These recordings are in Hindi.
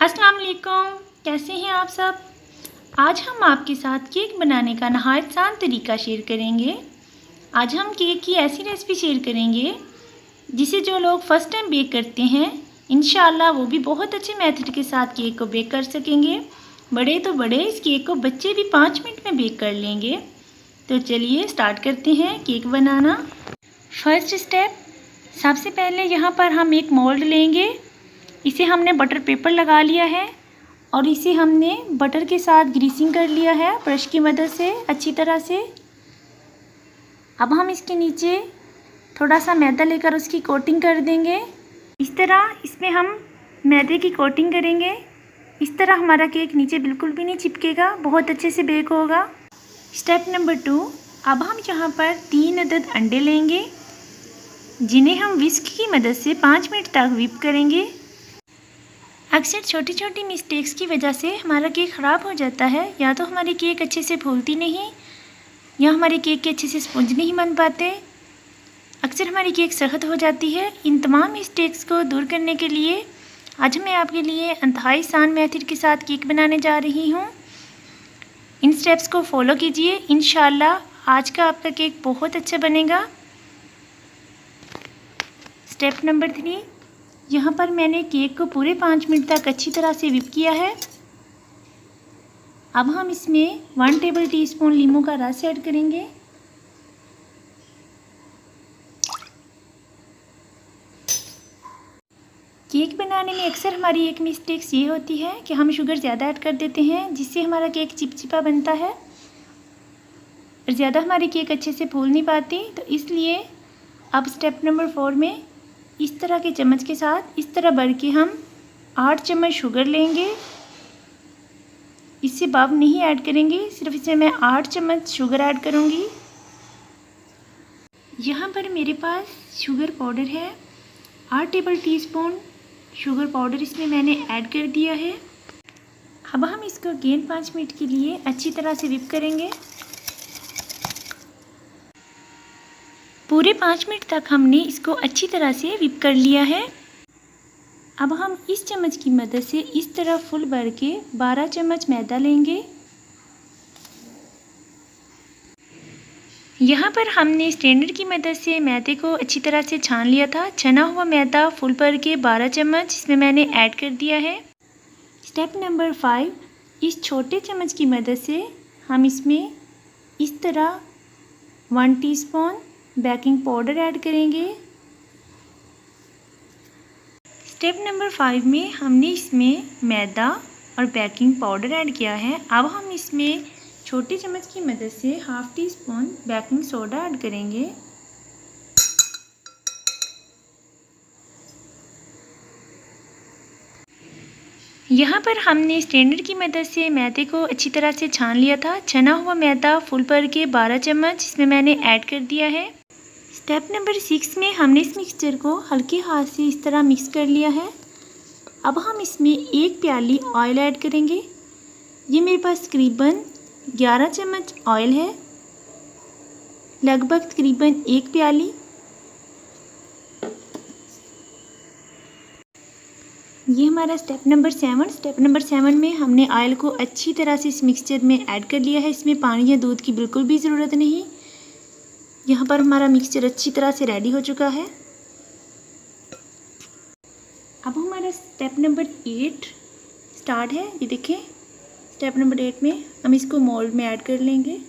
अस्सलाम वालेकुम, कैसे हैं आप सब। आज हम आपके साथ केक बनाने का नहायत आसान तरीका शेयर करेंगे। आज हम केक की ऐसी रेसिपी शेयर करेंगे जिसे जो लोग फ़र्स्ट टाइम बेक करते हैं इंशाअल्लाह वो भी बहुत अच्छे मेथड के साथ केक को बेक कर सकेंगे। बड़े तो बड़े, इस केक को बच्चे भी 5 मिनट में बेक कर लेंगे। तो चलिए स्टार्ट करते हैं केक बनाना। फर्स्ट स्टेप, सबसे पहले यहाँ पर हम एक मोल्ड लेंगे। इसे हमने बटर पेपर लगा लिया है और इसे हमने बटर के साथ ग्रीसिंग कर लिया है ब्रश की मदद से अच्छी तरह से। अब हम इसके नीचे थोड़ा सा मैदा लेकर उसकी कोटिंग कर देंगे। इस तरह इसमें हम मैदे की कोटिंग करेंगे। इस तरह हमारा केक नीचे बिल्कुल भी नहीं चिपकेगा, बहुत अच्छे से बेक होगा। स्टेप नंबर 2, अब हम यहाँ पर 3 अदद अंडे लेंगे जिन्हें हम विस्क की मदद से 5 मिनट तक व्हिप करेंगे। अक्सर छोटी छोटी मिस्टेक्स की वजह से हमारा केक ख़राब हो जाता है। या तो हमारी केक अच्छे से फूलती नहीं या हमारे केक के अच्छे से स्पंज नहीं बन पाते। अक्सर हमारी केक सख्त हो जाती है। इन तमाम मिस्टेक्स को दूर करने के लिए आज मैं आपके लिए इंतहाई आसान मेथड के साथ केक बनाने जा रही हूँ। इन स्टेप्स को फॉलो कीजिए, इंशाअल्लाह आज का आपका केक बहुत अच्छा बनेगा। स्टेप नंबर 3, यहाँ पर मैंने केक को पूरे 5 मिनट तक अच्छी तरह से व्हिप किया है। अब हम इसमें 1 टेबल टीस्पून नींबू का रस ऐड करेंगे। केक बनाने में अक्सर हमारी एक मिस्टेक्स ये होती है कि हम शुगर ज़्यादा ऐड कर देते हैं जिससे हमारा केक चिपचिपा बनता है और ज़्यादा हमारी केक अच्छे से फूल नहीं पाती। तो इसलिए अब स्टेप नंबर 4 में इस तरह के चम्मच के साथ इस तरह भर के हम 8 चम्मच शुगर लेंगे। इससे बाव नहीं ऐड करेंगे, सिर्फ इसमें मैं 8 चम्मच शुगर ऐड करूँगी। यहाँ पर मेरे पास शुगर पाउडर है, 8 टेबल टीस्पून शुगर पाउडर इसमें मैंने ऐड कर दिया है। अब हम इसको अगेन 5 मिनट के लिए अच्छी तरह से व्हिप करेंगे। पूरे 5 मिनट तक हमने इसको अच्छी तरह से व्हिप कर लिया है। अब हम इस चम्मच की मदद से इस तरह फुल भर के 12 चम्मच मैदा लेंगे। यहाँ पर हमने स्ट्रेनर की मदद से मैदे को अच्छी तरह से छान लिया था। छना हुआ मैदा फुल भर के 12 चम्मच इसमें मैंने ऐड कर दिया है। स्टेप नंबर 5, इस छोटे चम्मच की मदद से हम इसमें इस तरह 1 टीस्पून बेकिंग पाउडर ऐड करेंगे। स्टेप नंबर 5 में हमने इसमें मैदा और बेकिंग पाउडर ऐड किया है। अब हम इसमें छोटे चम्मच की मदद से half tea spoon baking soda add करेंगे। यहाँ पर हमने स्ट्रेनर की मदद से मैदे को अच्छी तरह से छान लिया था। छना हुआ मैदा फुल भर के 12 चम्मच इसमें मैंने ऐड कर दिया है। स्टेप नंबर 6 में हमने इस मिक्सचर को हल्के हाथ से इस तरह मिक्स कर लिया है। अब हम इसमें 1 प्याली ऑयल ऐड करेंगे। ये मेरे पास तकरीबन 11 चम्मच ऑयल है, लगभग तकरीबन 1 प्याली। ये हमारा स्टेप नंबर 7। स्टेप नंबर 7 में हमने ऑयल को अच्छी तरह से इस मिक्सचर में ऐड कर लिया है। इसमें पानी या दूध की बिल्कुल भी ज़रूरत नहीं। यहाँ पर हमारा मिक्सचर अच्छी तरह से रेडी हो चुका है। अब हमारा स्टेप नंबर 8 स्टार्ट है। ये देखें, स्टेप नंबर 8 में हम इसको मोल्ड में ऐड कर लेंगे।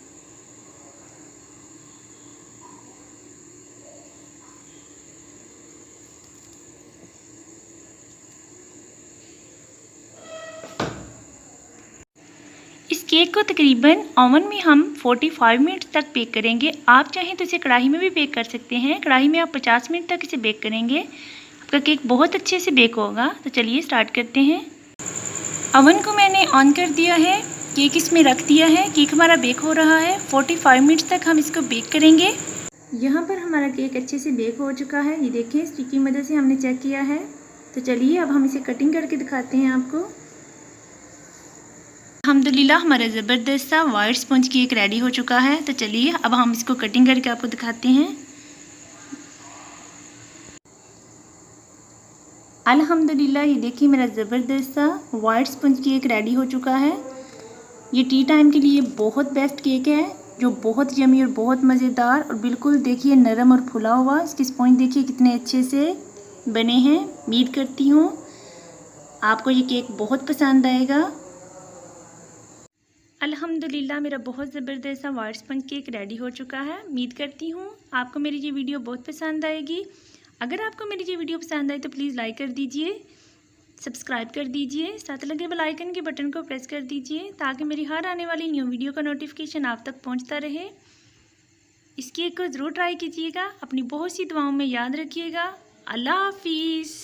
इस केक को तकरीबन ओवन में हम 45 मिनट तक बेक करेंगे। आप चाहें तो इसे कढ़ाई में भी बेक कर सकते हैं। कढ़ाई में आप 50 मिनट तक इसे बेक करेंगे, आपका केक बहुत अच्छे से बेक होगा। तो चलिए स्टार्ट करते हैं। ओवन को मैंने ऑन कर दिया है, केक इसमें रख दिया है। केक हमारा बेक हो रहा है। 45 मिनट तक हम इसको बेक करेंगे। यहाँ पर हमारा केक अच्छे से बेक हो चुका है। ये देखें, स्टिक की मदद से हमने चेक किया है। तो चलिए अब हम इसे कटिंग करके दिखाते हैं आपको। अल्हम्दुलिल्लाह हमारा ज़बरदस्त सा वाइट स्पंज केक रेडी हो चुका है। तो चलिए अब हम इसको कटिंग करके आपको दिखाते हैं। अल्हम्दुलिल्लाह ये देखिए मेरा ज़बरदस्त सा वाइट स्पंज केक रेडी हो चुका है। ये टी टाइम के लिए बहुत बेस्ट केक है, जो बहुत यमी और बहुत मज़ेदार और बिल्कुल देखिए नरम और फुला हुआ। इसके स्पंज देखिए कितने अच्छे से बने हैं। उम्मीद करती हूँ आपको ये केक बहुत पसंद आएगा। अल्हम्दुलिल्लाह मेरा बहुत ज़बरदस्त सा वाइट स्पंज केक रेडी हो चुका है। उम्मीद करती हूँ आपको मेरी ये वीडियो बहुत पसंद आएगी। अगर आपको मेरी ये वीडियो पसंद आए तो प्लीज़ लाइक कर दीजिए, सब्सक्राइब कर दीजिए, साथ लगे बेल आइकन के बटन को प्रेस कर दीजिए ताकि मेरी हर आने वाली न्यू वीडियो का नोटिफिकेशन आप तक पहुंचता रहे। इस केक को ज़रूर ट्राई कीजिएगा, अपनी बहुत सी दुआओं में याद रखिएगा। अल्लाह हाफिज़।